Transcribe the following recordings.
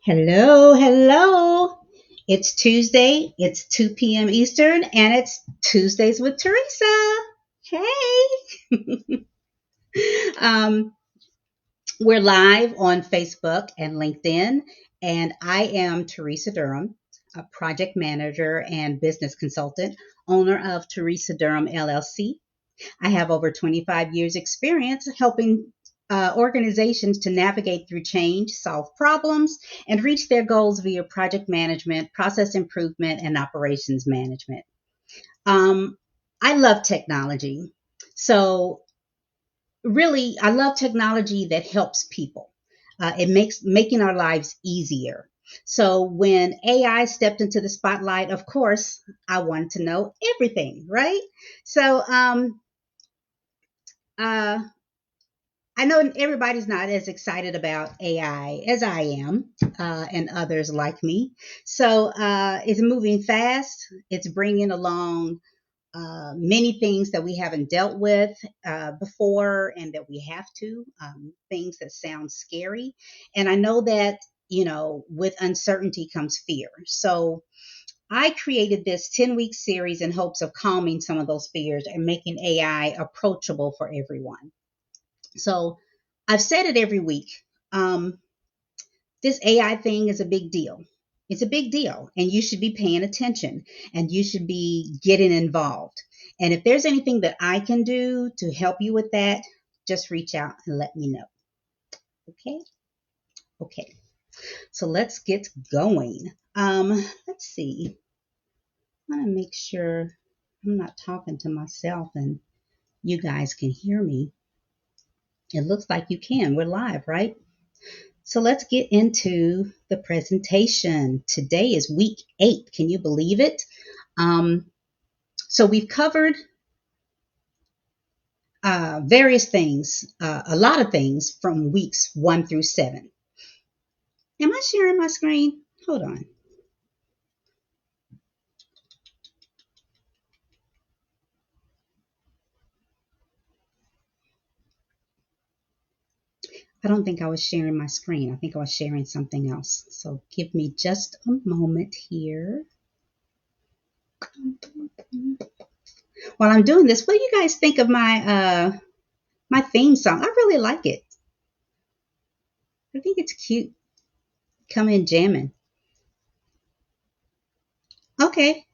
Hello, hello. It's Tuesday. It's 2 p.m. Eastern, and it's Tuesdays with Teresa. Hey. um, we're live on Facebook and LinkedIn, and I am Teresa Durham, a project manager and business consultant, owner of Teresa Durham LLC. I have over 25 years experience helping organizations to navigate through change, solve problems, and reach their goals via project management, process improvement, and operations management. Um, I love technology. So really, I love technology that helps people. It makes making our lives easier. So when AI stepped into the spotlight, of course, I wanted to know everything, right? So uh, I know everybody's not as excited about AI as I am, and others like me. So it's moving fast. It's bringing along many things that we haven't dealt with before and that we have to, things that sound scary. And I know that, with uncertainty comes fear. So I created this 10-week series in hopes of calming some of those fears and making AI approachable for everyone. So I've said it every week. Um, this AI thing is a big deal. It's a big deal, and you should be paying attention and you should be getting involved. And if there's anything that I can do to help you with that, just reach out and let me know. Okay? Okay. So let's get going. Let's see. I want to make sure I'm not talking to myself and you guys can hear me. It looks like you can. We're live, right? So let's get into the presentation. Today is week 8. Can you believe it? Um, so we've covered various things, a lot of things from weeks 1 through 7. Am I sharing my screen? Hold on. I don't think I was sharing my screen. I think I was sharing something else. So give me just a moment here. While I'm doing this, what do you guys think of my theme song? I really like it. I think it's cute. Come in jamming. Okay.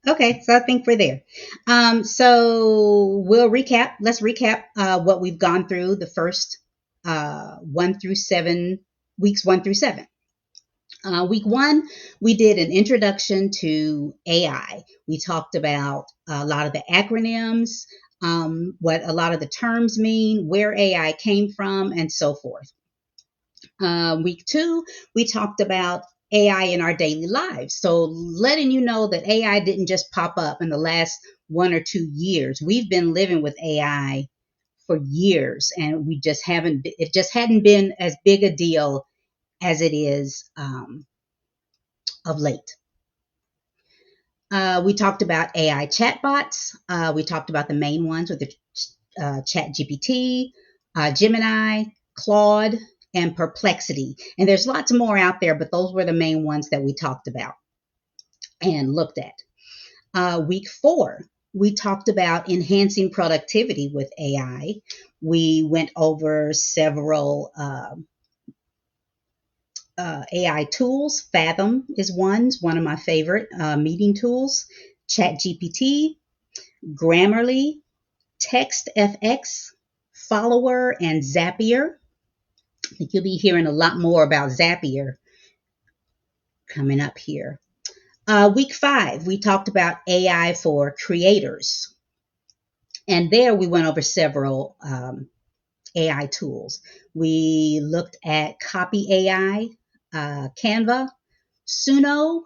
Okay, so I think we're there. So we'll recap. Let's recap what we've gone through the first 1 through 7 weeks, 1 through 7. Week 1, we did an introduction to AI. We talked about a lot of the acronyms, what a lot of the terms mean, where AI came from, and so forth. Week 2, we talked about AI in our daily lives. So, letting you know that AI didn't just pop up in the last 1 or 2 years. We've been living with AI for years, and we just haven't, it just hadn't been as big a deal as it is of late. We talked about AI chatbots. We talked about the main ones with the Chat GPT, Gemini, Claude, and Perplexity. And there's lots more out there, but those were the main ones that we talked about and looked at. Week 4, we talked about enhancing productivity with AI. We went over several AI tools. Fathom is one of my favorite meeting tools. Chat GPT, Grammarly, TextFX, Follower, and Zapier. I think you'll be hearing a lot more about Zapier coming up here. Week 5, we talked about AI for creators. And there we went over several AI tools. We looked at Copy AI, Canva, Suno,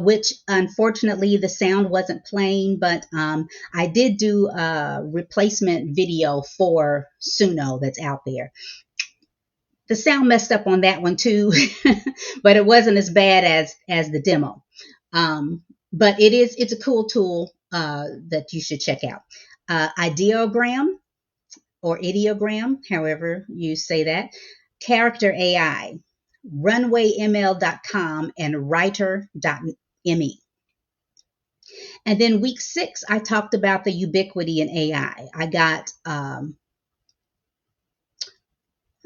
which unfortunately the sound wasn't playing, but I did do a replacement video for Suno that's out there. The sound messed up on that one too, but it wasn't as bad as the demo. But it's a cool tool that you should check out. Ideogram or ideogram, however you say that. Character AI, runwayml.com, and writer.me. And then week 6, I talked about the ubiquity in AI. I got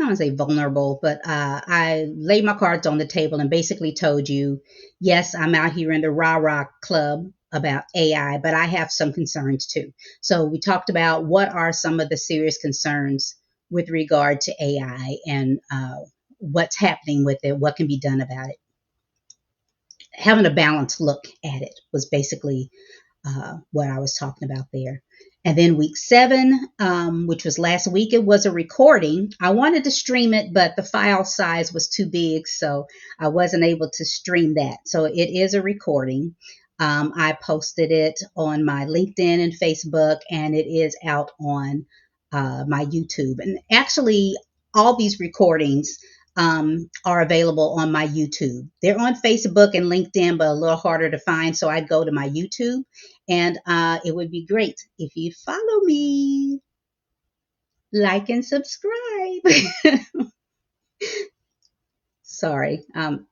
I don't want to say vulnerable, but I laid my cards on the table and basically told you, yes, I'm out here in the rah rah club about AI, but I have some concerns too. So we talked about what are some of the serious concerns with regard to AI and what's happening with it, what can be done about it. Having a balanced look at it was basically what I was talking about there. And then week 7, which was last week, it was a recording. I wanted to stream it, but the file size was too big, so I wasn't able to stream that. So it is a recording. I posted it on my LinkedIn and Facebook, and it is out on my YouTube. And actually, all these recordings are available on my YouTube. They're on Facebook and LinkedIn, but a little harder to find. So I go to my YouTube, and it would be great if you follow me, like, and subscribe. Sorry. I'm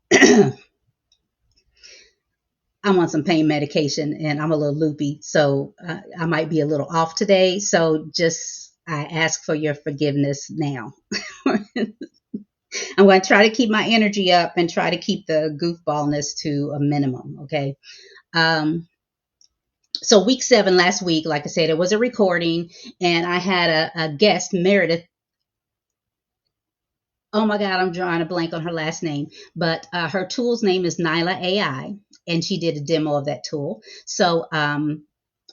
on some pain medication and I'm a little loopy, so I might be a little off today. So just I ask for your forgiveness now. I'm going to try to keep my energy up and try to keep the goofballness to a minimum. Okay. Um, so week 7 last week, like I said, it was a recording, and I had a guest, Meredith. Oh my God, I'm drawing a blank on her last name, but her tool's name is Nyla AI, and she did a demo of that tool. So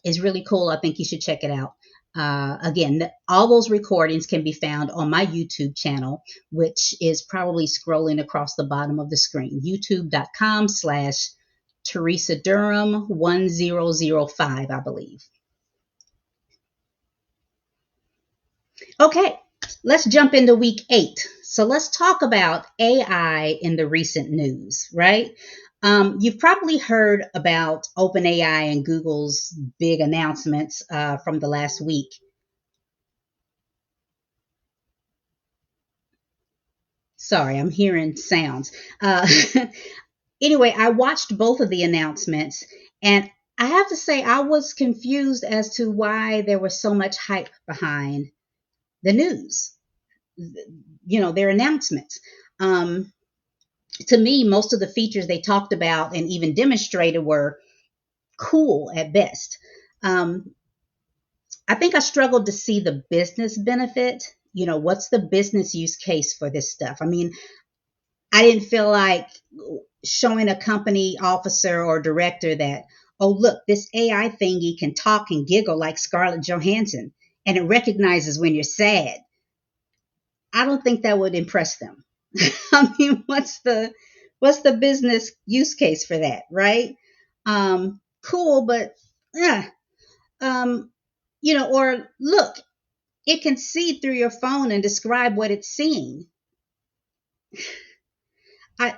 it's really cool. I think you should check it out. Again, all those recordings can be found on my YouTube channel, which is probably scrolling across the bottom of the screen, youtube.com/ Teresa Durham 1005, I believe. Okay, let's jump into week 8. So let's talk about AI in the recent news, right? You've probably heard about OpenAI and Google's big announcements from the last week. Sorry, I'm hearing sounds. Anyway, I watched both of the announcements, and I have to say I was confused as to why there was so much hype behind the news, their announcements. Um, to me, most of the features they talked about and even demonstrated were cool at best. Um, I think I struggled to see the business benefit. What's the business use case for this stuff? I mean, I didn't feel like showing a company officer or director that, oh, look, this AI thingy can talk and giggle like Scarlett Johansson, and it recognizes when you're sad. I don't think that would impress them. I mean, what's the business use case for that, right? Cool, but yeah, um, or look, it can see through your phone and describe what it's seeing. I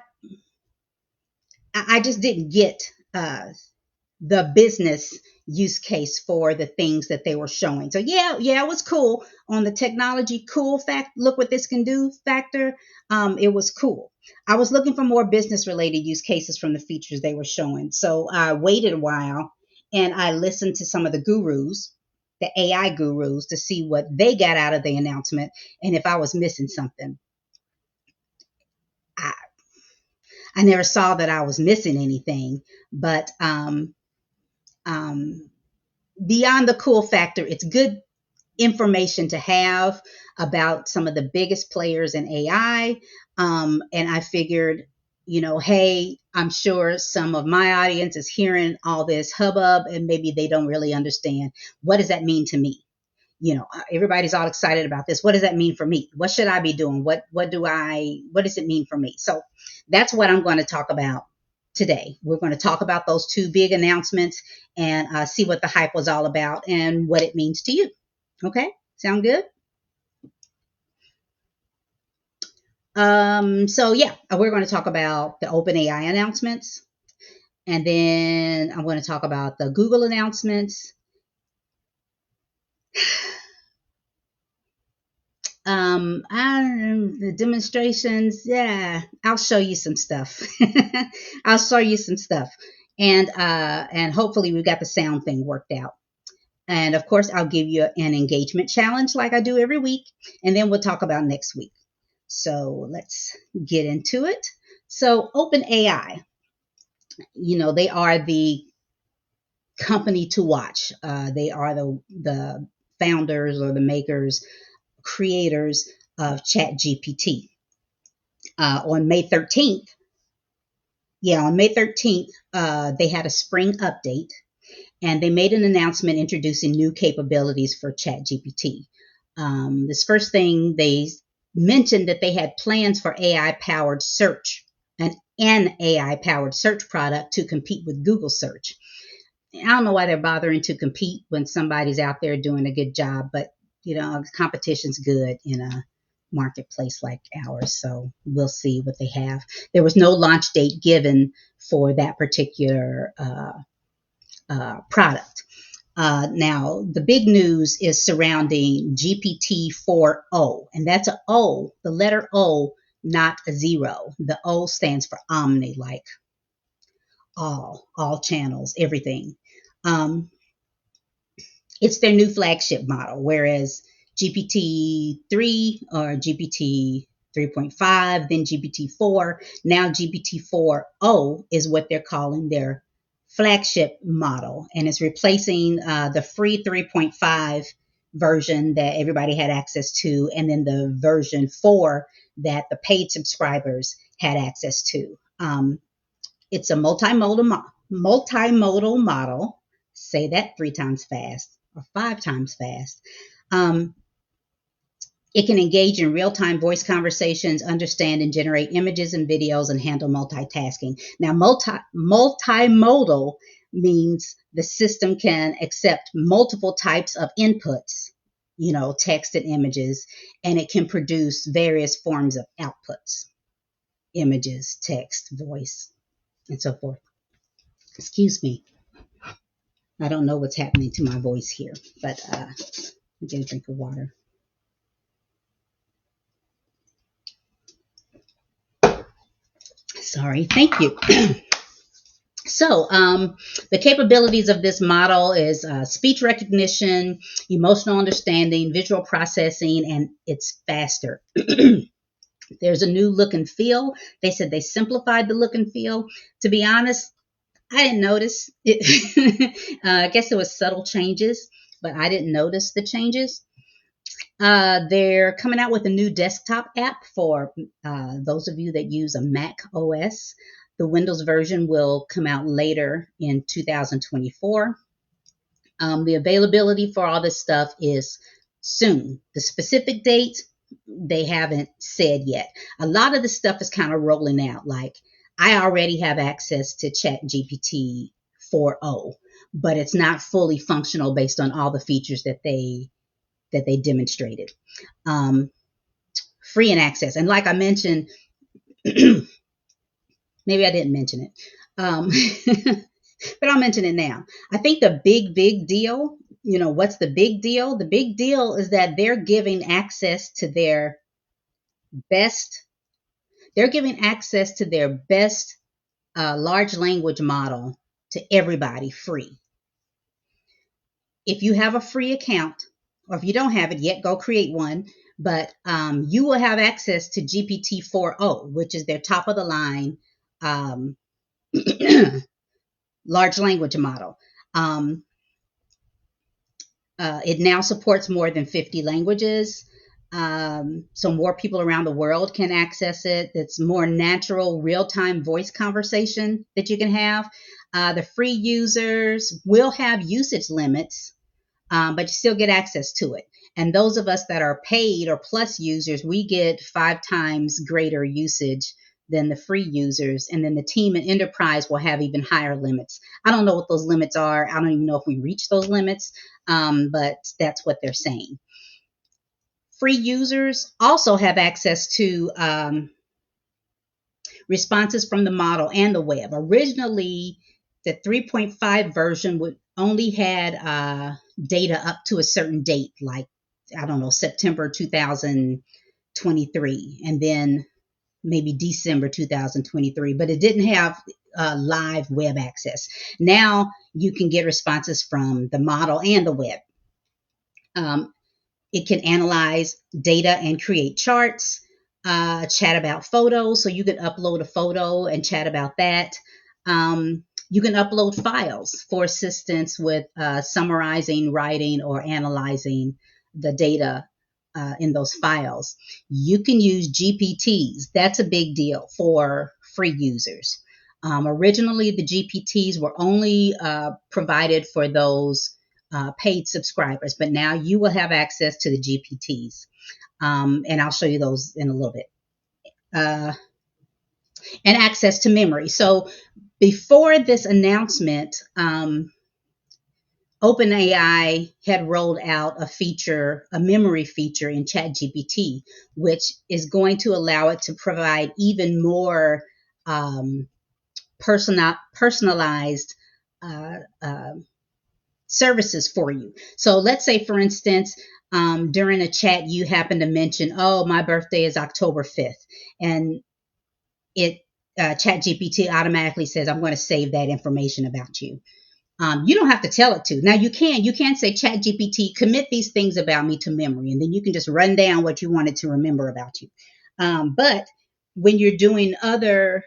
I just didn't get the business use case for the things that they were showing. So yeah, it was cool on the technology cool fact. Look what this can do factor. It was cool. I was looking for more business related use cases from the features they were showing. So I waited a while and I listened to some of the gurus, the AI gurus, to see what they got out of the announcement and if I was missing something. I, I never saw that I was missing anything, but um, beyond the cool factor, it's good information to have about some of the biggest players in AI. And I figured, hey, I'm sure some of my audience is hearing all this hubbub and maybe they don't really understand what does that mean to me. Everybody's all excited about this. What does that mean for me? What should I be doing? What does it mean for me? So that's what I'm going to talk about today. We're going to talk about those 2 big announcements and see what the hype was all about and what it means to you. Okay, sound good? So yeah, we're going to talk about the OpenAI announcements, and then I'm going to talk about the Google announcements. The demonstrations, yeah, I'll show you some stuff. I'll show you some stuff, and hopefully we got the sound thing worked out. And of course, I'll give you an engagement challenge like I do every week, and then we'll talk about next week. So let's get into it. So OpenAI, they are the company to watch. They are the founders or the makers, creators of Chat GPT. On May 13th, they had a spring update, and they made an announcement introducing new capabilities for ChatGPT. This first thing they mentioned that they had plans for AI-powered search, an AI-powered search product to compete with Google search. I don't know why they're bothering to compete when somebody's out there doing a good job, but competition's good in a marketplace like ours. So we'll see what they have. There was no launch date given for that particular product. Now, the big news is surrounding GPT-4o, and that's a O, the letter O, not a zero. The O stands for omni, like all channels, everything. It's their new flagship model, whereas GPT-3 or GPT 3.5, then GPT-4, now GPT-4o is what they're calling their flagship model, and it's replacing the free 3.5 version that everybody had access to, and then the version 4 that the paid subscribers had access to. It's a multimodal model. Say that 3 times fast or 5 times fast. It can engage in real-time voice conversations, understand and generate images and videos, and handle multitasking. Now, multimodal means the system can accept multiple types of inputs, text and images, and it can produce various forms of outputs, images, text, voice, and so forth. Excuse me. I don't know what's happening to my voice here, but I'm get a drink of water. Sorry. Thank you. So, the capabilities of this model is speech recognition, emotional understanding, visual processing, and it's faster. There's a new look and feel. They said they simplified the look and feel. To be honest, I didn't notice it. I guess it was subtle changes, but I didn't notice the changes. They're coming out with a new desktop app for those of you that use a Mac OS. The Windows version will come out later in 2024. The availability for all this stuff is soon. The specific date, they haven't said yet. A lot of the stuff is kind of rolling out. Like, I already have access to Chat GPT-4o, but it's not fully functional based on all the features that they demonstrated. Free and access. And like I mentioned, maybe I didn't mention it, but I'll mention it now. I think the big deal, what's the big deal? The big deal is that they're giving access to their best, large language model to everybody free. If you have a free account, or if you don't have it yet, go create one. But you will have access to GPT-4o, which is their top of the line large language model. It now supports more than 50 languages. So more people around the world can access it. It's more natural, real-time voice conversation that you can have. The free users will have usage limits, but you still get access to it. And those of us that are paid or plus users, we get 5 times greater usage than the free users. And then the team and enterprise will have even higher limits. I don't know what those limits are. I don't even know if we reach those limits, but that's what they're saying. Free users also have access to responses from the model and the web. Originally, the 3.5 version only had data up to a certain date, like I don't know, September 2023, and then maybe December 2023, but it didn't have live web access. Now you can get responses from the model and the web. Um, it can analyze data and create charts, chat about photos. So you can upload a photo and chat about that. You can upload files for assistance with summarizing, writing, or analyzing the data in those files. You can use GPTs. That's a big deal for free users. Originally, the GPTs were only provided for those paid subscribers, but now you will have access to the GPTs. And I'll show you those in a little bit. And access to memory. So before this announcement, OpenAI had rolled out a feature, a memory feature in ChatGPT, which is going to allow it to provide even more personalized uh, uh, services for you. So let's say, for instance, during a chat, you happen to mention, "Oh, my birthday is October 5th," and it ChatGPT automatically says, "I'm going to save that information about you." You don't have to tell it to. Now you can say, "ChatGPT, commit these things about me to memory," and then you can just run down what you wanted to remember about you. But when you're doing other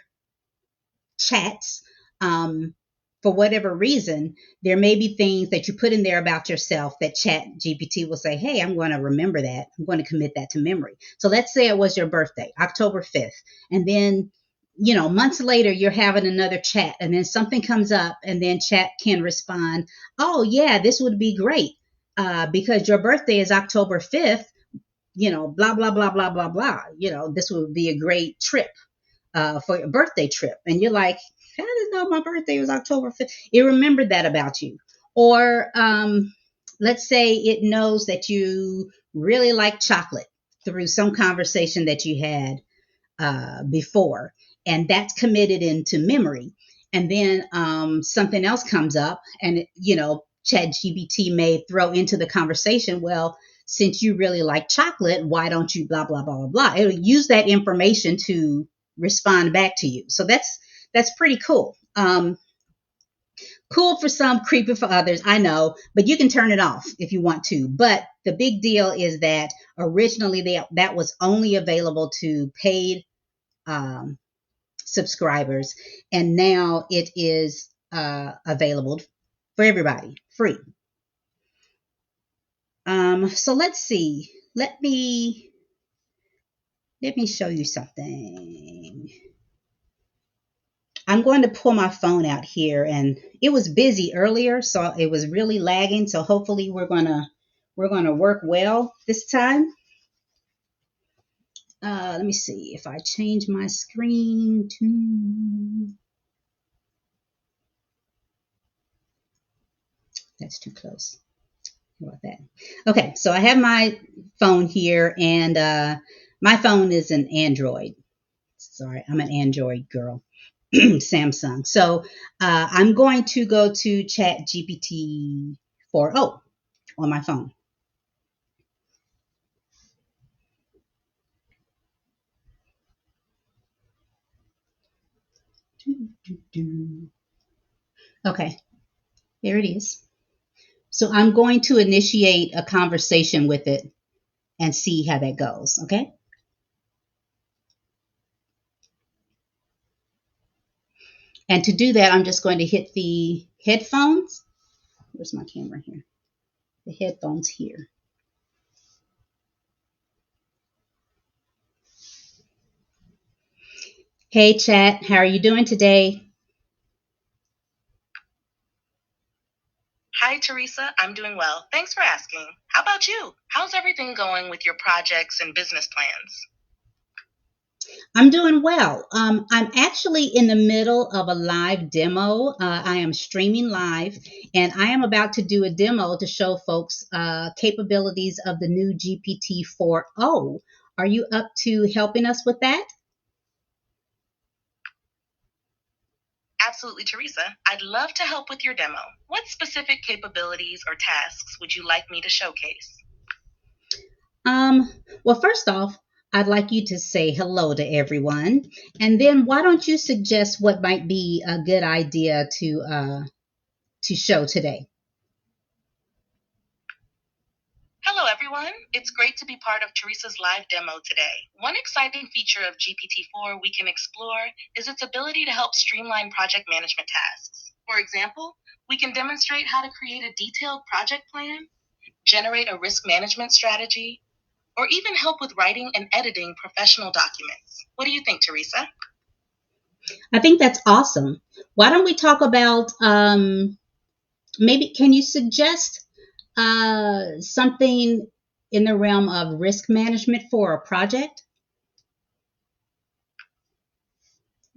chats, for whatever reason, there may be things that you put in there about yourself that Chat GPT will say, "Hey, I'm going to remember that. I'm going to commit that to memory." So let's say it was your birthday, October 5th, and then months later you're having another chat, and then something comes up, and then Chat can respond, "Oh yeah, this would be great because your birthday is October 5th. Blah blah blah blah blah blah. This would be a great trip." For your birthday trip. And you're like, "How did it know my birthday was October 5th?" It remembered that about you. Or let's say it knows that you really like chocolate through some conversation that you had before, and that's committed into memory. And then something else comes up, and ChatGPT may throw into the conversation, "Well, since you really like chocolate, why don't you blah blah blah blah blah?" It'll use that information to respond back to you. So that's pretty cool. Cool for some, creepy for others, I know, but you can turn it off if you want to. But the big deal is that originally that was only available to paid um, subscribers, and now it is available for everybody, free. So let's see. Let me show you something. I'm going to pull my phone out here, and it was busy earlier, so it was really lagging. So hopefully we're gonna work well this time. Let me see if I change my screen to. That's too close. How about that? Okay, so I have my phone here, and my phone is an Android. Sorry, I'm an Android girl. Samsung. So I'm going to go to Chat GPT-4o on my phone. Okay, there it is. So I'm going to initiate a conversation with it and see how that goes. Okay. And to do that, I'm just going to hit the headphones. Where's my camera here? The headphones here. Hey, chat, how are you doing today? Hi, Teresa. I'm doing well. Thanks for asking. How about you? How's everything going with your projects and business plans? I'm doing well. I'm actually in the middle of a live demo. I am streaming live, and I am about to do a demo to show folks capabilities of the new GPT-4o. Are you up to helping us with that? Absolutely, Teresa. I'd love to help with your demo. What specific capabilities or tasks would you like me to showcase? Um, well, first off, I'd like you to say hello to everyone, and then why don't you suggest what might be a good idea to show today? Hello, everyone. It's great to be part of Teresa's live demo today. One exciting feature of GPT-4 we can explore is its ability to help streamline project management tasks. For example, we can demonstrate how to create a detailed project plan, generate a risk management strategy, or even help with writing and editing professional documents. What do you think, Teresa? I think that's awesome. Why don't we talk about maybe can you suggest something in the realm of risk management for a project?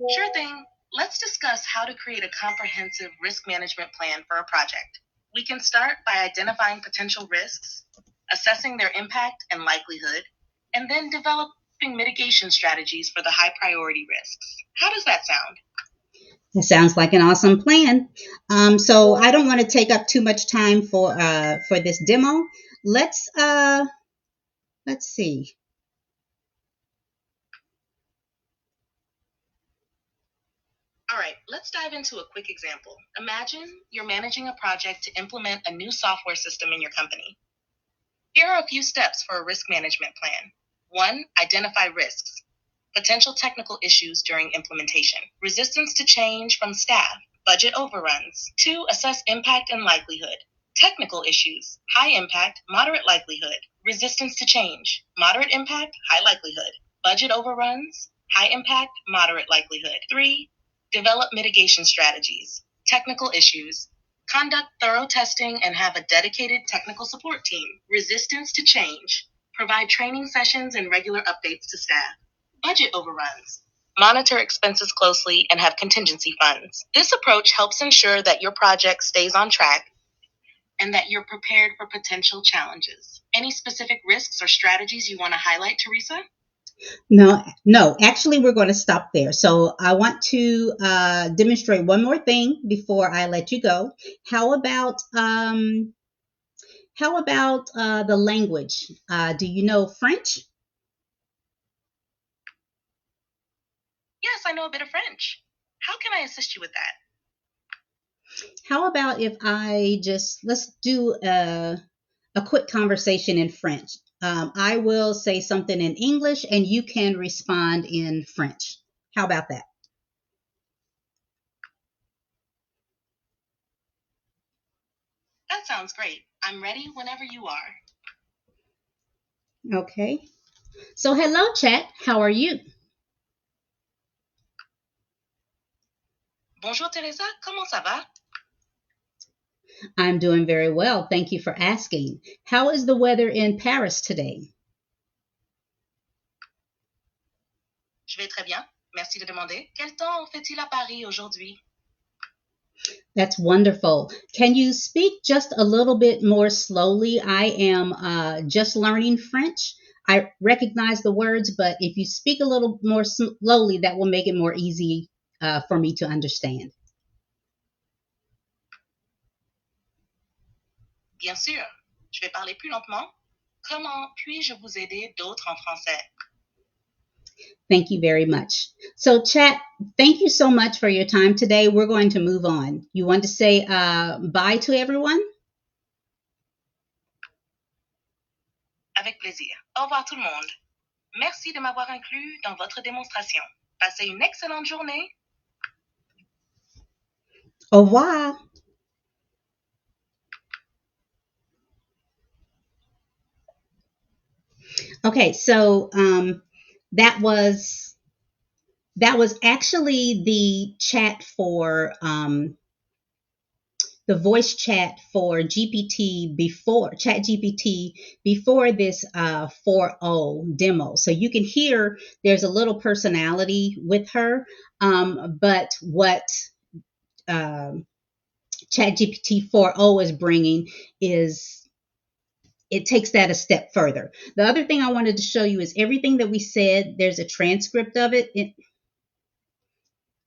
Sure thing. Let's discuss how to create a comprehensive risk management plan for a project. We can start by identifying potential risks, assessing their impact and likelihood, and then developing mitigation strategies for the high priority risks. How does that sound? It sounds like an awesome plan. So I don't want to take up too much time for this demo. Let's let's see. All right, let's dive into a quick example. Imagine you're managing a project to implement a new software system in your company. Here are a few steps for a risk management plan. 1. Identify risks. Potential technical issues during implementation. Resistance to change from staff. Budget overruns. 2. Assess impact and likelihood. Technical issues. High impact, moderate likelihood. Resistance to change. Moderate impact, high likelihood. Budget overruns. High impact, moderate likelihood. 3. Develop mitigation strategies. Technical issues. Conduct thorough testing and have a dedicated technical support team. Resistance to change. Provide training sessions and regular updates to staff. Budget overruns. Monitor expenses closely and have contingency funds. This approach helps ensure that your project stays on track and that you're prepared for potential challenges. Any specific risks or strategies you want to highlight, Teresa? No, no, actually, we're going to stop there. So I want to demonstrate one more thing before I let you go. How about the language? Do you know French? Yes, I know a bit of French. How can I assist you with that? How about if I just let's do a quick conversation in French. I will say something in English and you can respond in French. How about that? That sounds great. I'm ready whenever you are. Okay. So, hello, chat. How are you? Bonjour Teresa, comment ça va? I'm doing very well. Thank you for asking. How is the weather in Paris today? Je vais très bien. Merci de demander. Quel temps fait-il à Paris aujourd'hui? That's wonderful. Can you speak just a little bit more slowly? I am just learning French. I recognize the words, but if you speak a little more slowly, that will make it more easy for me to understand. Bien sûr. Je vais parler plus lentement. Comment puis-je vous aider d'autres en français? Thank you very much. So, chat, thank you so much for your time today. We're going to move on. You want to say bye to everyone? Avec plaisir. Au revoir tout le monde. Merci de m'avoir inclus dans votre démonstration. Passez une excellente journée. Au revoir. Okay, so that was actually the chat for the voice chat for GPT before Chat GPT before this 4o demo. So you can hear there's a little personality with her, but what Chat GPT-4o is bringing is it takes that a step further. The other thing I wanted to show you is everything that we said. There's a transcript of it.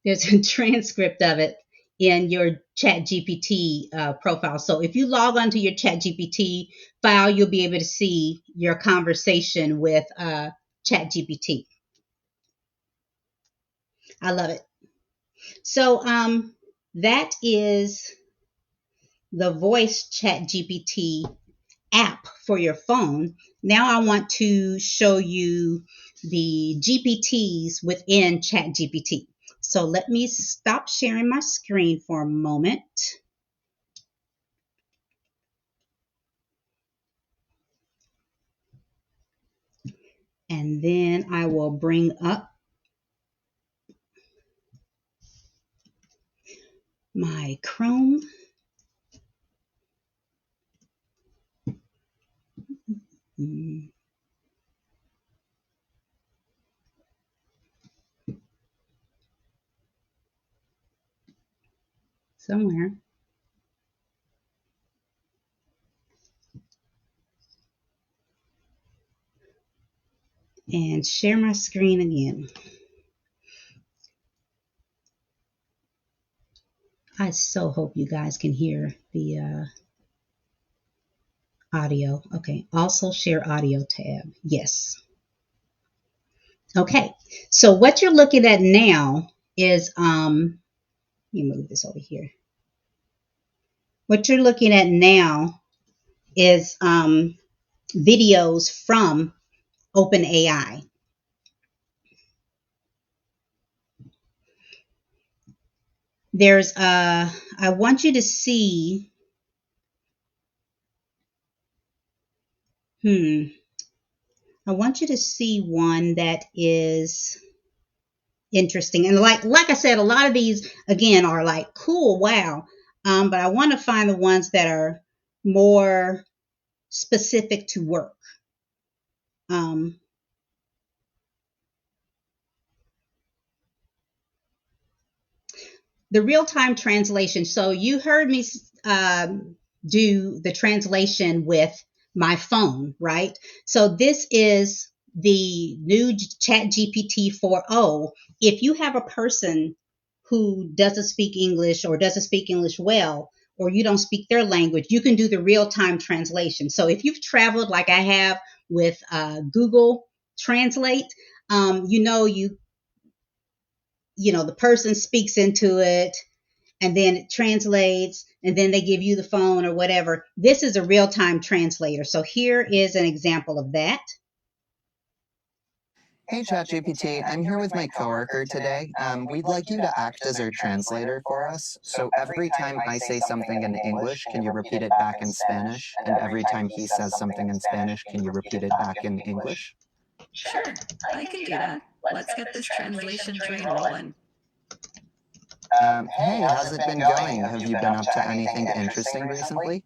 There's a transcript of it in your Chat GPT profile. So if you log onto your Chat GPT file, you'll be able to see your conversation with Chat GPT. I love it. So that is the voice Chat GPT app for your phone. Now I want to show you the GPTs within Chat GPT. So let me stop sharing my screen for a moment. And then I will bring up my Chrome. Somewhere. And share my screen again. I so hope you guys can hear the audio. Okay, also share audio tab. Yes. Okay, so what you're looking at now is, let me move this over here. What you're looking at now is videos from OpenAI. There's, I want you to see, I want you to see one that is interesting. And like I said, a lot of these again are like cool, wow. But I want to find the ones that are more specific to work. Um, the real-time translation. So you heard me do the translation with my phone, right? So this is the new Chat GPT-4o. If you have a person who doesn't speak English or doesn't speak English well, or you don't speak their language, you can do the real-time translation. So if you've traveled like I have with Google Translate, you know the person speaks into it and then it translates and then they give you the phone or whatever. This is a real-time translator. So here is an example of that. Hey ChatGPT, I'm here with my coworker today. We'd like you to act as our translator for us. So every time I say something in English, can you repeat it back in Spanish? And every time he says something in Spanish, can you repeat it back in English? Sure, I can do that. Let's get this translation train rolling. Hey, how's it been going? Have you been up to anything interesting recently?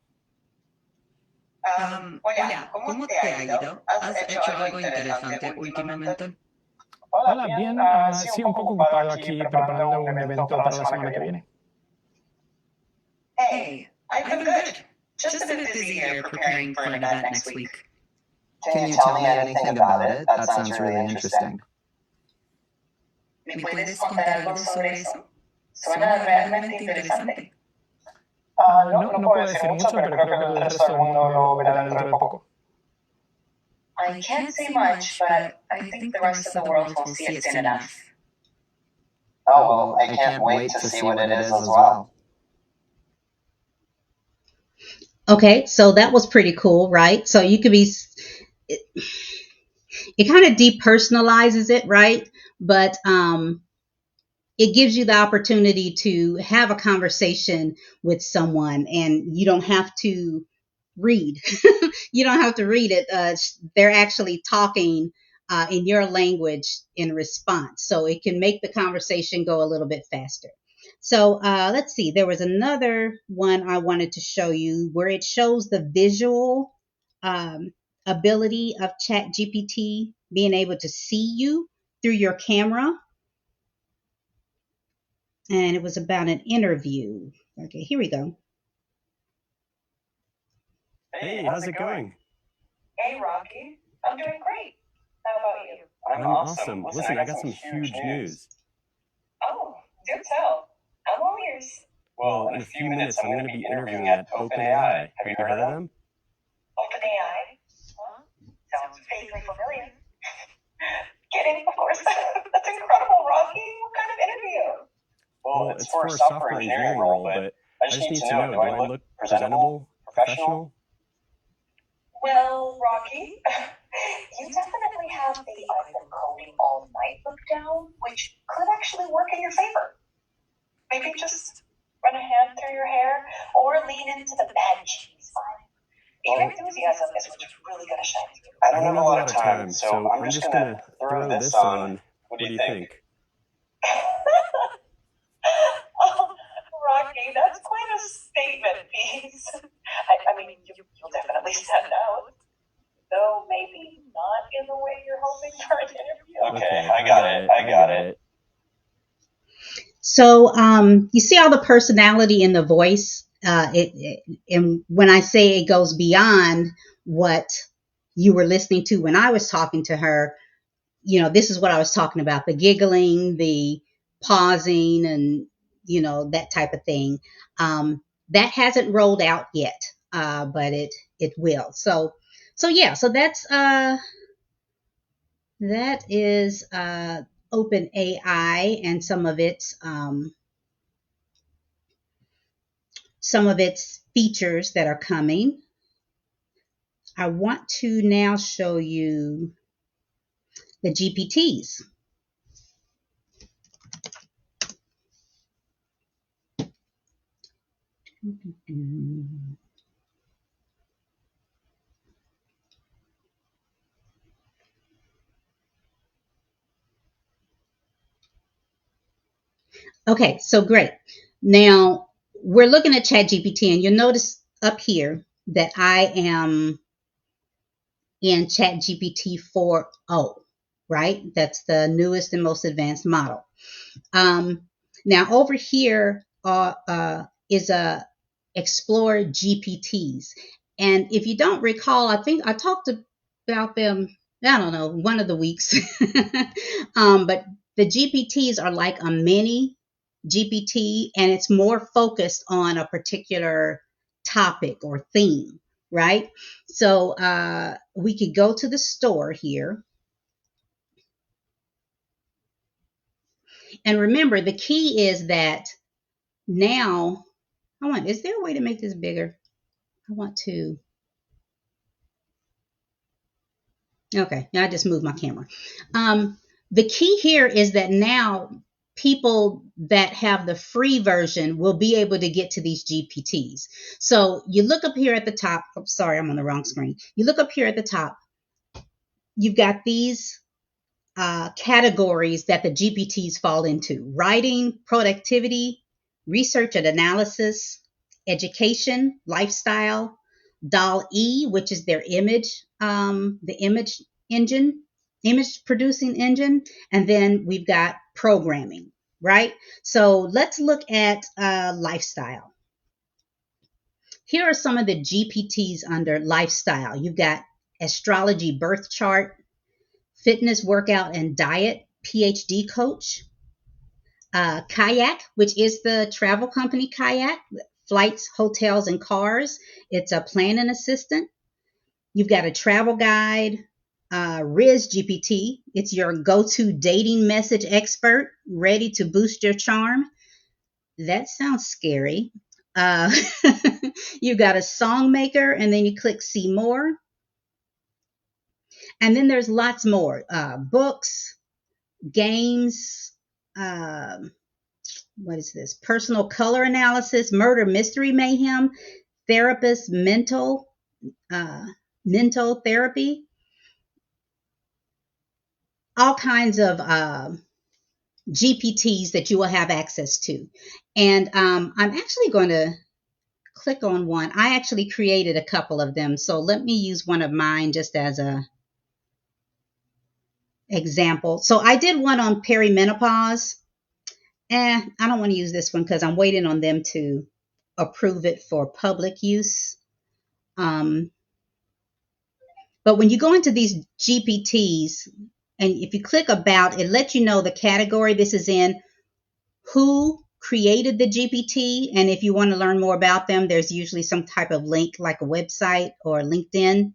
Hola, ¿cómo te ha ido? ¿Has hecho algo interesante últimamente? Hola, bien. Sí, un poco ocupado aquí preparando un evento para la semana que viene. Hey, I've been good. Just a bit busy here preparing for an event next week. Can you tell me anything about it? That sounds really interesting. ¿Me puedes contar algo sobre eso? Suena realmente interesante. No puedo decir mucho, pero creo que el resto del mundo lo verá dentro de poco. I can't say much, but I think the rest of the world will see it soon enough. Oh, well, I can't wait to see what it is as well. Okay, so that was pretty cool, right? So you could be, it kind of depersonalizes it, right? But it gives you the opportunity to have a conversation with someone and you don't have to read. You don't have to read it. They're actually talking in your language in response. So it can make the conversation go a little bit faster. So let's see. There was another one I wanted to show you where it shows the visual ability of Chat GPT being able to see you through your camera. And it was about an interview. Okay, here we go. Hey, how's it going? Hey, Rocky. I'm doing great. How about you? I'm awesome. Listen, I got some huge news. Oh, do tell. I'm all ears. Well, in a few minutes, I'm going to be interviewing at OpenAI. Have you heard of them? OpenAI? Huh? Sounds vaguely familiar. Kidding, of course. That's incredible, Rocky. What kind of interview? Well, it's for a software engineering role, but I just need to know, do I look presentable, professional? Well, Rocky, you definitely have the I've been coding all night look down, which could actually work in your favor. Maybe just run a hand through your hair or lean into the bad cheese vibe. Your enthusiasm is what's really going to shine through. I don't have a lot of time, so I'm just going to throw this on. What do you think? Oh, Rocky, that's quite a statement piece. I mean, you'll definitely stand out. Though maybe not in the way you're hoping for an interview. Okay, I got it. So you see all the personality in the voice. And when I say it goes beyond what you were listening to when I was talking to her, this is what I was talking about: the giggling, the pausing, and that type of thing. That hasn't rolled out yet, but it will. So yeah. So that is OpenAI and some of its features that are coming. I want to now show you the GPTs. Okay, so great. Now we're looking at Chat GPT, and you'll notice up here that I am in Chat GPT-4o, right? That's the newest and most advanced model. Now over here is a Explore GPTs. And if you don't recall, I think I talked about them, I don't know, one of the weeks. But the GPTs are like a mini GPT, and it's more focused on a particular topic or theme, right? So we could go to the store here. And remember, the key is that now, is there a way to make this bigger? Okay, now I just moved my camera. The key here is that now people that have the free version will be able to get to these GPTs. So you look up here at the top. Oh, sorry, I'm on the wrong screen. You look up here at the top. You've got these categories that the GPTs fall into: writing, productivity, research and analysis, education, lifestyle, DALL-E, which is their the image producing engine, and then we've got programming, right? So let's look at lifestyle. Here are some of the GPTs under lifestyle. You've got astrology birth chart, fitness, workout, and diet, PhD coach, Kayak, which is the travel company Kayak, flights, hotels, and cars. It's a planning assistant. You've got a travel guide, Riz GPT. It's your go-to dating message expert, ready to boost your charm. That sounds scary. You've got a song maker, and then you click see more. And then there's lots more, books, games, what is this? Personal color analysis, murder mystery mayhem, therapist, mental therapy, all kinds of GPTs that you will have access to. And I'm actually going to click on one. I actually created a couple of them, so let me use one of mine just as a example. So I did one on perimenopause. I don't want to use this one because I'm waiting on them to approve it for public use. But when you go into these GPTs, and if you click about, it lets you know the category this is in, who created the GPT, and if you want to learn more about them, there's usually some type of link, like a website or LinkedIn.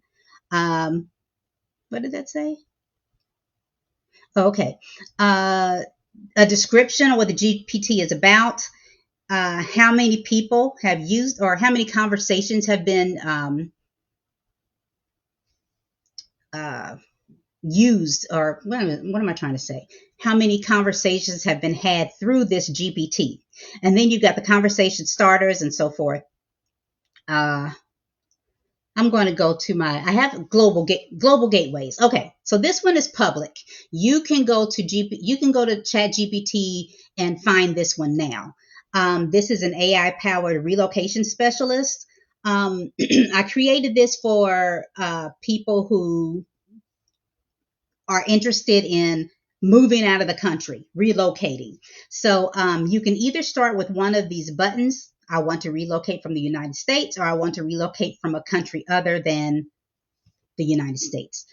What did that say? Okay. A description of what the GPT is about, how many people have used, or how many conversations have been used, or what am I trying to say? How many conversations have been had through this GPT? And then you've got the conversation starters and so forth. I'm going to go to I have global gateways. Okay, so this one is public. You can go to Chat GPT and find this one now. This is an AI powered relocation specialist. I created this for people who are interested in moving out of the country, relocating. So you can either start with one of these buttons. I want to relocate from the United States, or I want to relocate from a country other than the United States.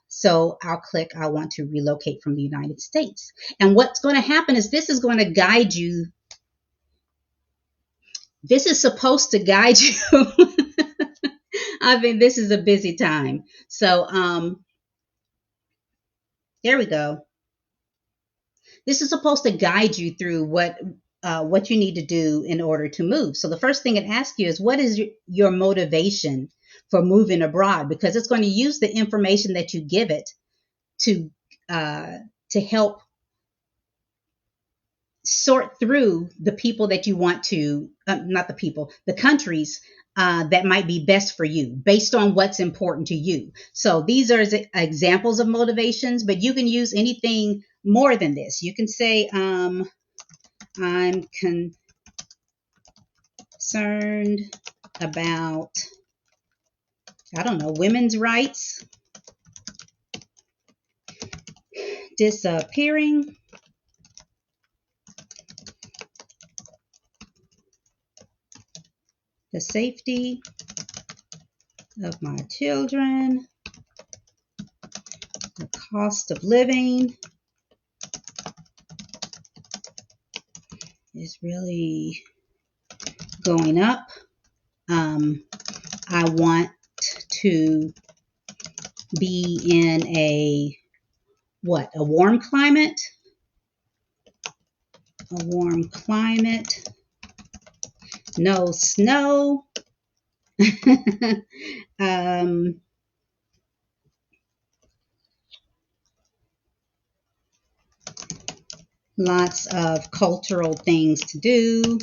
So I'll click, I want to relocate from the United States. And what's going to happen is this is going to guide you. This is supposed to guide you. I mean, this is a busy time. So there we go. This is supposed to guide you through what you need to do in order to move. So the first thing it asks you is, what is your motivation for moving abroad? Because it's going to use the information that you give it to help sort through the people that you want to, not the people, the countries that might be best for you based on what's important to you. So these are examples of motivations, but you can use anything more than this. You can say, I'm concerned about, I don't know, women's rights disappearing, the safety of my children, the cost of living is really going up. I want to be in a warm climate. A warm climate. No snow. Lots of cultural things to do.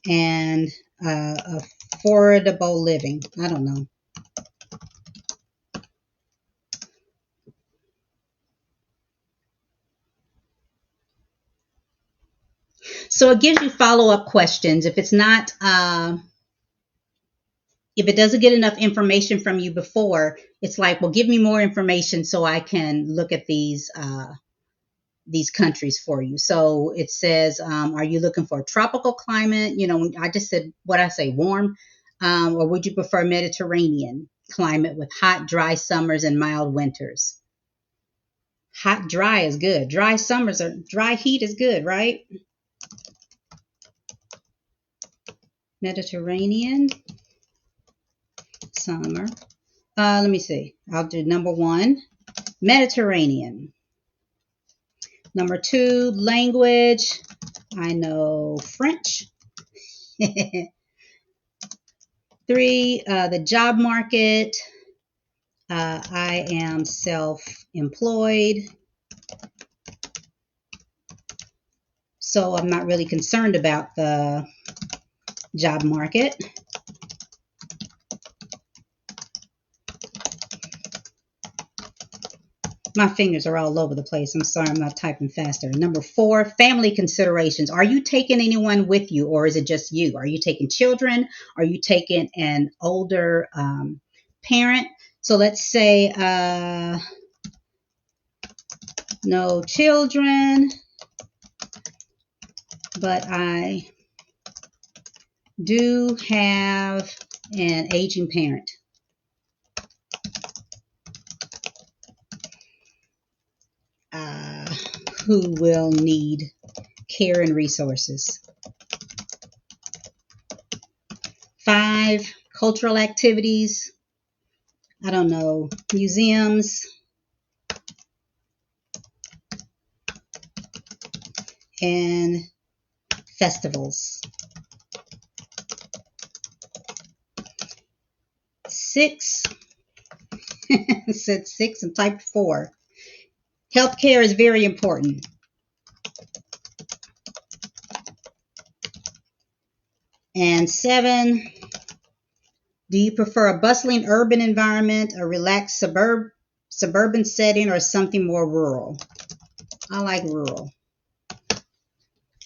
And affordable living. I don't know. So it gives you follow-up questions. If it's not, if it doesn't get enough information from you before, it's like, well, give me more information so I can look at these countries for you. So it says, are you looking for a tropical climate? You know, I just said, warm, or would you prefer Mediterranean climate with hot, dry summers and mild winters? Hot, dry is good. Dry heat is good, right? Mediterranean summer. Let me see. I'll do number 1, Mediterranean. Number 2, language. I know French. 3, the job market. I am self-employed, so I'm not really concerned about the job market. My fingers are all over the place. I'm sorry, I'm not typing faster. Number 4, family considerations. Are you taking anyone with you, or is it just you? Are you taking children? Are you taking an older parent? So let's say no children, but I do have an aging parent. who will need care and resources. 5, cultural activities. I don't know, museums and festivals. 6, said 6 and typed 4. Healthcare is very important. And 7, do you prefer a bustling urban environment, a relaxed suburban setting, or something more rural? I like rural.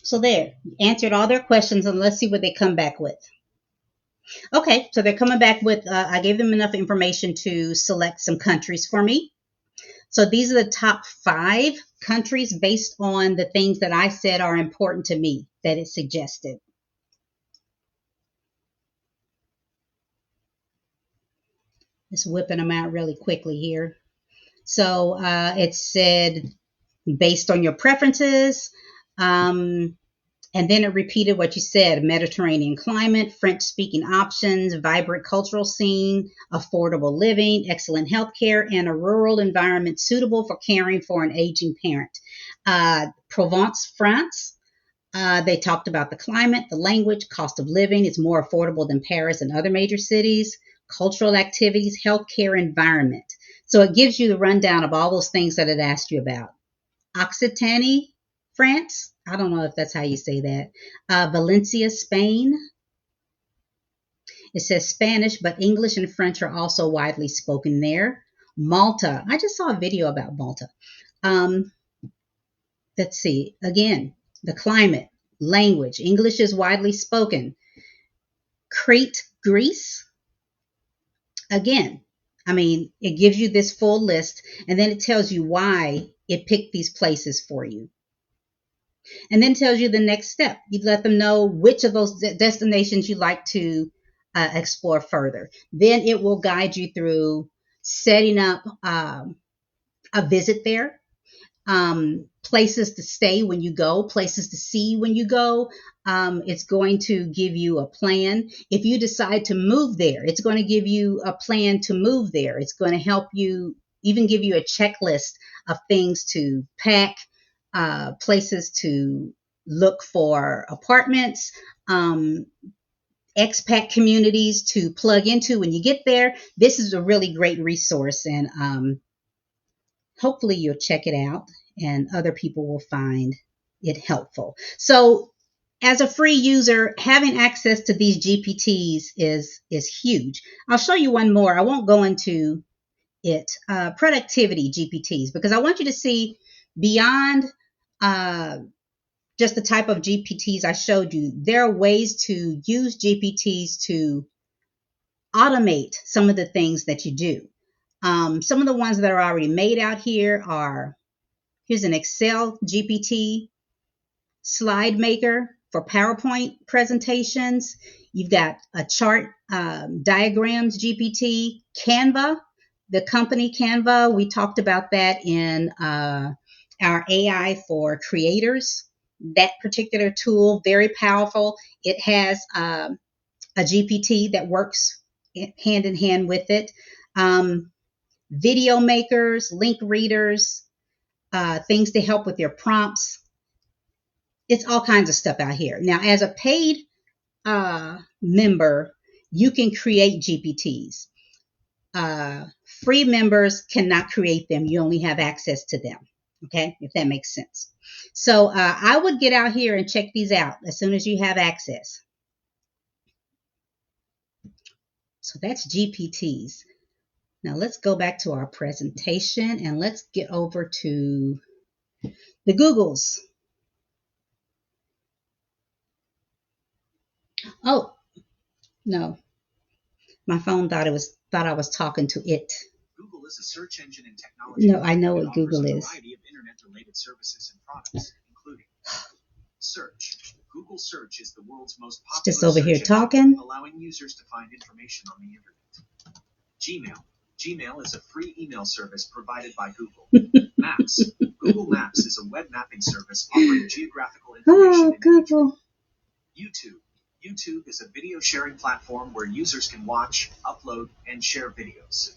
So there, answered all their questions, and let's see what they come back with. Okay, so they're coming back with, I gave them enough information to select some countries for me. So these are the top 5 countries based on the things that I said are important to me that it suggested. Just whipping them out really quickly here. So it said based on your preferences, and then it repeated what you said: Mediterranean climate, French-speaking options, vibrant cultural scene, affordable living, excellent healthcare, and a rural environment suitable for caring for an aging parent. Provence, France. They talked about the climate, the language, cost of living. It's more affordable than Paris and other major cities. Cultural activities, healthcare, environment. So it gives you the rundown of all those things that it asked you about. Occitanie, France. I don't know if that's how you say that. Valencia, Spain. It says Spanish, but English and French are also widely spoken there. Malta. I just saw a video about Malta. Let's see. Again, the climate, language. English is widely spoken. Crete, Greece. Again, I mean, it gives you this full list, and then it tells you why it picked these places for you. And then tells you the next step. You let them know which of those destinations you'd like to explore further. Then it will guide you through setting up a visit there, places to stay when you go, places to see when you go. It's going to give you a plan. If you decide to move there, it's going to give you a plan to move there. It's going to help you, even give you a checklist of things to pack, places to look for apartments, expat communities to plug into when you get there. This is a really great resource, and hopefully you'll check it out and other people will find it helpful. So as a free user, having access to these GPTs is huge. I'll show you one more. I won't go into it. Productivity GPTs, because I want you to see beyond just the type of GPTs I showed you. There are ways to use GPTs to automate some of the things that you do. Some of the ones that are already made out here are, here's an Excel GPT, slide maker for PowerPoint presentations. You've got a chart diagrams GPT, Canva, the company Canva. We talked about that in our AI for creators. That particular tool, very powerful. It has a GPT that works hand in hand with it. Video makers, link readers, things to help with your prompts. It's all kinds of stuff out here. Now, as a paid member, you can create GPTs. Free members cannot create them. You only have access to them. Okay, if that makes sense. So I would get out here and check these out as soon as you have access. So that's GPTs. Now let's go back to our presentation and let's get over to the Googles. Oh, no. My phone thought I was talking to it. Google is a search engine and technology. No, I know what Google is. A variety of internet-related services and products, including search. Google Search is the world's most popular just over here search talking, engine, allowing users to find information on the internet. Gmail. Gmail is a free email service provided by Google. Maps. Google Maps is a web mapping service offering geographical information in Google. YouTube. YouTube is a video sharing platform where users can watch, upload, and share videos.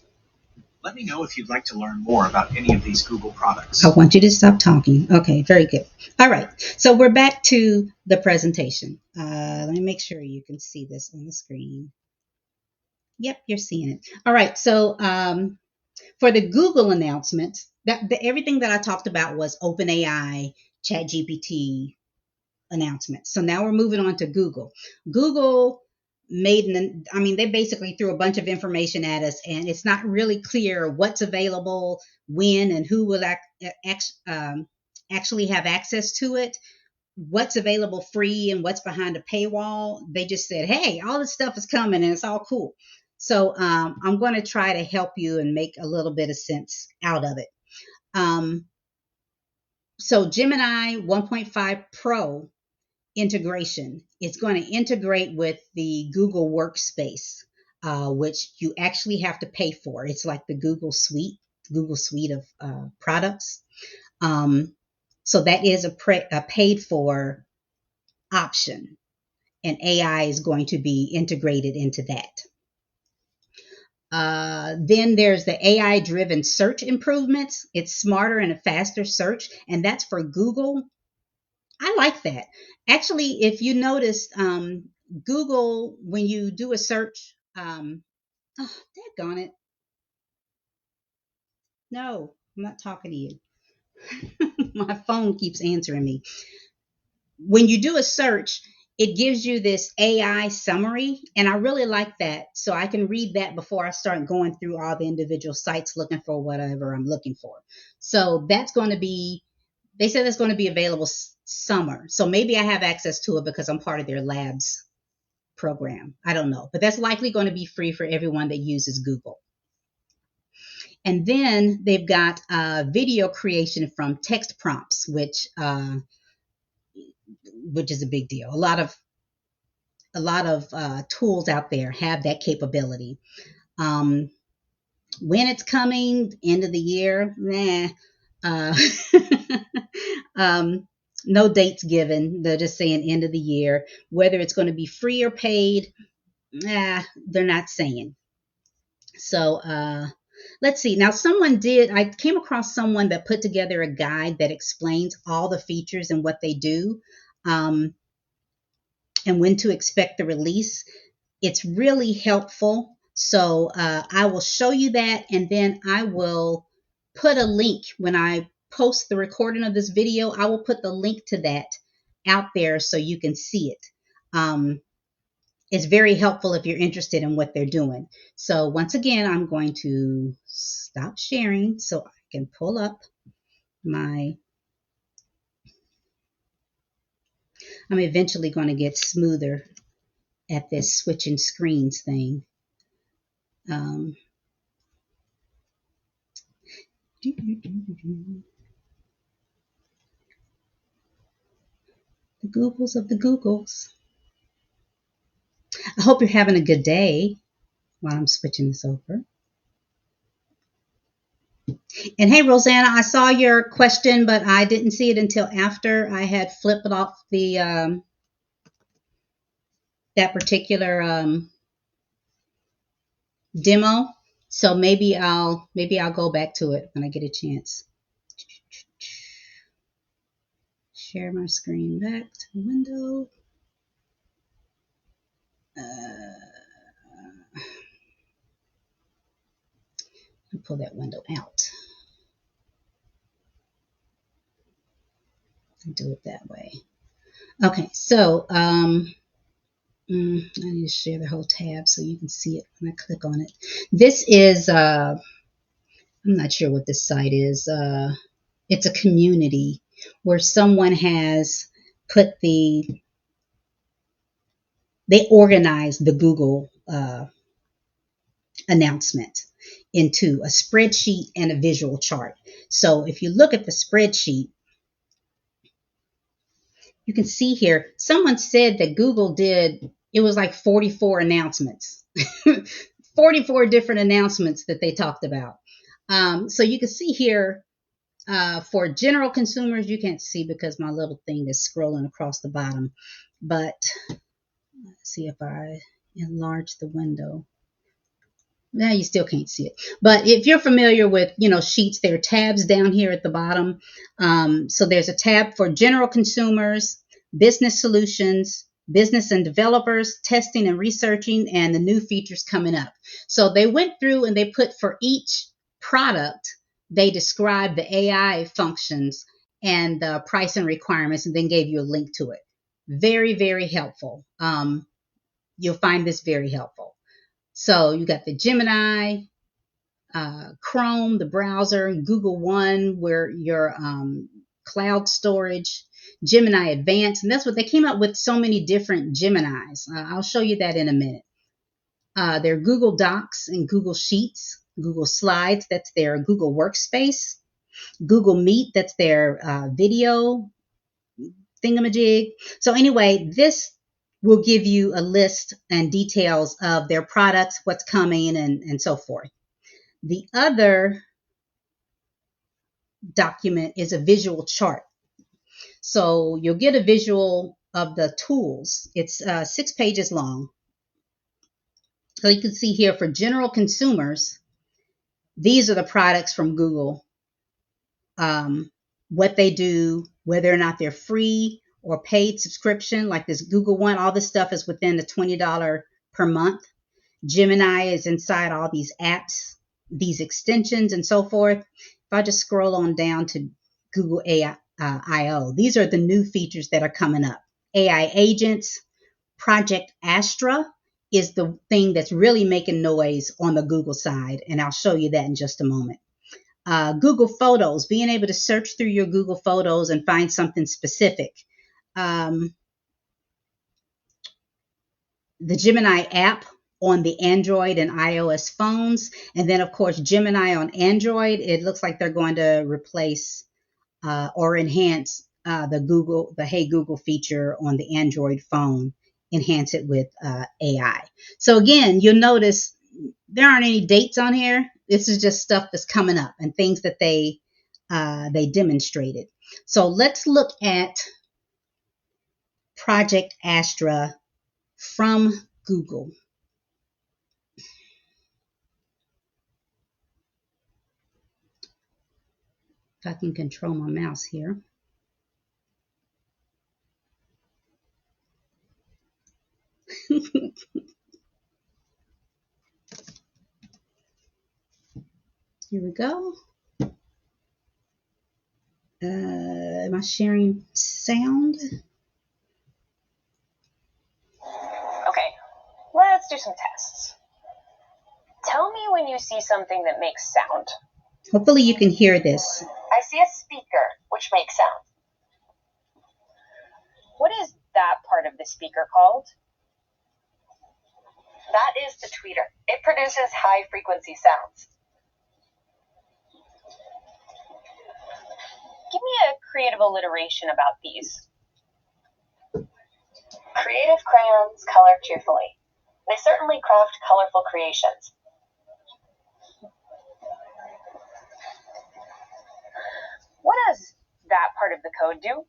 Let me know if you'd like to learn more about any of these Google products. I want you to stop talking. Okay, very good. All right, so we're back to the presentation. Let me make sure you can see this on the screen. Yep, you're seeing it. All right, so for the Google announcement, everything that I talked about was OpenAI, ChatGPT announcements. So now we're moving on to Google. Google they basically threw a bunch of information at us, and it's not really clear what's available, when, and who will actually have access to it, what's available free and what's behind a paywall. They just said, hey, all this stuff is coming and it's all cool. So I'm going to try to help you and make a little bit of sense out of it. So Gemini 1.5 Pro integration. It's going to integrate with the Google Workspace, which you actually have to pay for. It's like the Google Suite of products. So that is a paid for option, and AI is going to be integrated into that. Then there's the AI driven search improvements. It's smarter and a faster search, and that's for Google. I like that. Actually, if you noticed, Google, when you do a search, oh, daggone it. No, I'm not talking to you. My phone keeps answering me. When you do a search, it gives you this AI summary, and I really like that. So I can read that before I start going through all the individual sites looking for whatever I'm looking for. So that's going to be, they said it's going to be available summer. So maybe I have access to it because I'm part of their labs program. I don't know, but that's likely going to be free for everyone that uses Google. And then they've got video creation from text prompts, which is a big deal. A lot of tools out there have that capability. When it's coming, end of the year, uh, no dates given. They're just saying end of the year. Whether it's going to be free or paid, they're not saying. So let's see. Now, I came across someone that put together a guide that explains all the features and what they do, and when to expect the release. It's really helpful. So I will show you that, and then I will put a link when I post the recording of this video. I will put the link to that out there so you can see it. It's very helpful if you're interested in what they're doing. So once again, I'm going to stop sharing so I can pull up I'm eventually going to get smoother at this switching screens thing. The Googles of the Googles. I hope you're having a good day while I'm switching this over. And hey, Rosanna, I saw your question, but I didn't see it until after I had flipped off the that particular demo. So maybe I'll go back to it when I get a chance. Share my screen back to the window. I'll pull that window out. I'll do it that way. Okay, so I need to share the whole tab so you can see it when I click on it. This is I'm not sure what this site is. It's a community where someone has put they organized the Google announcement into a spreadsheet and a visual chart. So if you look at the spreadsheet, you can see here, someone said that Google it was like 44 announcements, 44 different announcements that they talked about. So you can see here, For general consumers, you can't see because my little thing is scrolling across the bottom. But let's see if I enlarge the window. Now you still can't see it. But if you're familiar with, Sheets, there are tabs down here at the bottom. So there's a tab for general consumers, business solutions, business and developers, testing and researching, and the new features coming up. So they went through and they put for each product, they described the AI functions and the price and requirements, and then gave you a link to it. Very, very helpful. You'll find this very helpful. So you got the Gemini, Chrome, the browser, Google One, where your cloud storage, Gemini Advanced, and that's what they came up with. So many different Geminis. I'll show you that in a minute. There are Google Docs and Google Sheets, Google Slides, that's their Google Workspace, Google Meet, that's their video thingamajig. So anyway, this will give you a list and details of their products, what's coming, and so forth. The other document is a visual chart. So you'll get a visual of the tools. It's 6 pages long. So you can see here for general consumers, these are the products from Google, what they do, whether or not they're free or paid subscription, like this Google One. All this stuff is within the $20 per month. Gemini is inside all these apps, these extensions, and so forth. If I just scroll on down to Google AI I/O, these are the new features that are coming up. AI agents, Project Astra is the thing that's really making noise on the Google side, and I'll show you that in just a moment. Google Photos, being able to search through your Google Photos and find something specific. The Gemini app on the Android and iOS phones. And then, of course, Gemini on Android. It looks like they're going to replace or enhance the Hey Google feature on the Android phone, enhance it with AI. So again, you'll notice there aren't any dates on here. This is just stuff that's coming up and things that they demonstrated. So let's look at Project Astra from Google. If I can control my mouse here. Here we go. Am I sharing sound? Okay, let's do some tests. Tell me when you see something that makes sound. Hopefully you can hear this. I see a speaker, which makes sound. What is that part of the speaker called? That is the tweeter. It produces high-frequency sounds. Give me a creative alliteration about these. Creative crayons color cheerfully. They certainly craft colorful creations. What does that part of the code do?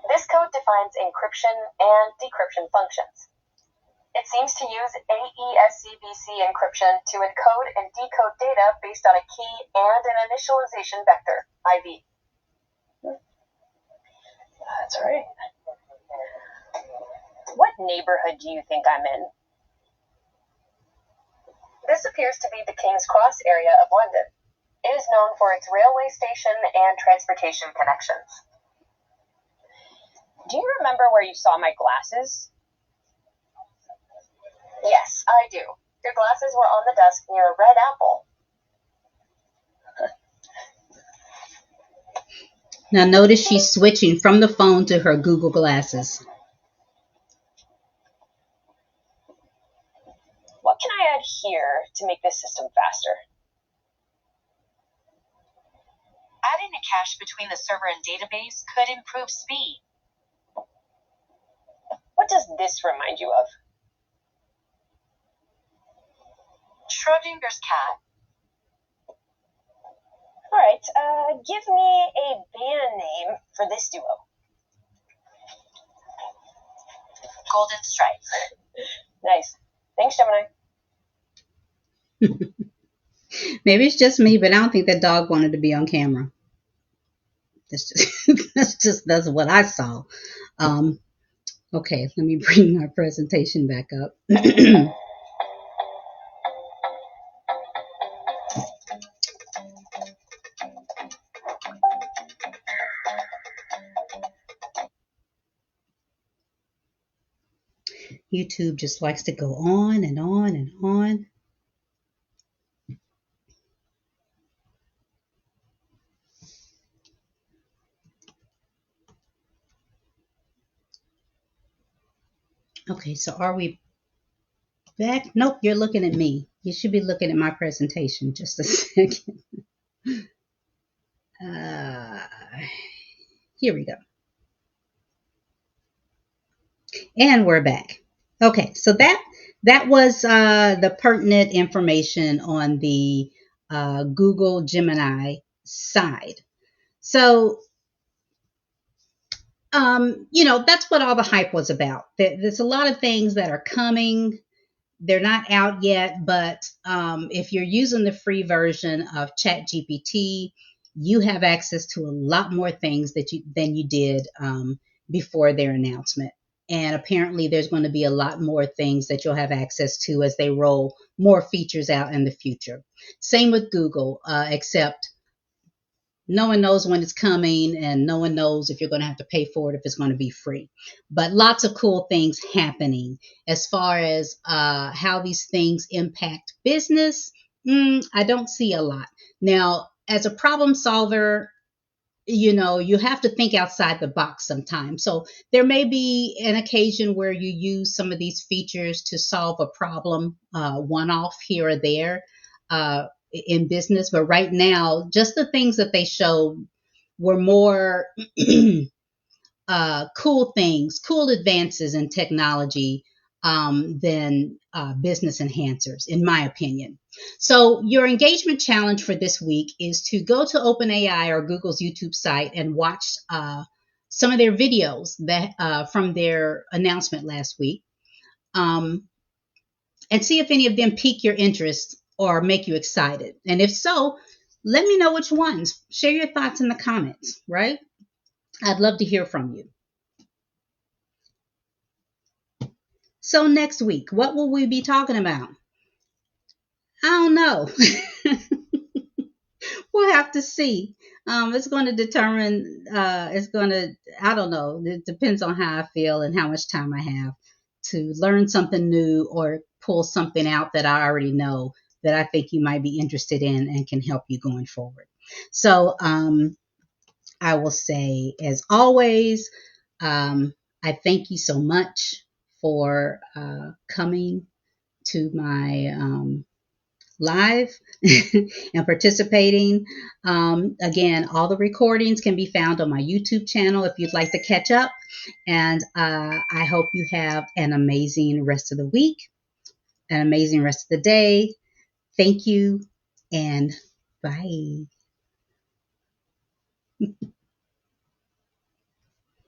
This code defines encryption and decryption functions. It seems to use AES-CBC encryption to encode and decode data based on a key and an initialization vector, IV. That's right. What neighborhood do you think I'm in? This appears to be the King's Cross area of London. It is known for its railway station and transportation connections. Do you remember where you saw my glasses? Yes, I do. Your glasses were on the desk near a red apple. Now notice she's switching from the phone to her Google glasses. What can I add here to make this system faster? Adding a cache between the server and database could improve speed. What does this remind you of? Schrodinger's cat. All right, give me a band name for this duo. Golden Stripe. Nice. Thanks, Gemini. Maybe it's just me, but I don't think that dog wanted to be on camera. That's what I saw. Okay, let me bring my presentation back up. YouTube just likes to go on and on and on. Okay, so are we back? Nope, you're looking at me. You should be looking at my presentation. Just a second. Here we go. And we're back. Okay, so that was the pertinent information on the Google Gemini side. So, that's what all the hype was about. There's a lot of things that are coming. They're not out yet, but if you're using the free version of Chat GPT, you have access to a lot more things than you did before their announcement. And apparently, there's going to be a lot more things that you'll have access to as they roll more features out in the future. Same with Google, except no one knows when it's coming and no one knows if you're going to have to pay for it, if it's going to be free. But lots of cool things happening as far as how these things impact business. I don't see a lot. Now, as a problem solver, you have to think outside the box sometimes. So there may be an occasion where you use some of these features to solve a problem, one off here or there. In business, but right now, just the things that they showed were more cool things, cool advances in technology than business enhancers, in my opinion. So your engagement challenge for this week is to go to OpenAI or Google's YouTube site and watch some of their videos that from their announcement last week, and see if any of them pique your interest or make you excited. And if so, let me know which ones. Share your thoughts in the comments, right? I'd love to hear from you. So next week, what will we be talking about? I don't know. We'll have to see. It's going to determine, I don't know. It depends on how I feel and how much time I have to learn something new or pull something out that I already know that I think you might be interested in and can help you going forward. So I will say, as always, I thank you so much for coming to my live and participating. Again, all the recordings can be found on my YouTube channel if you'd like to catch up. And I hope you have an amazing rest of the week, an amazing rest of the day. Thank you, and bye.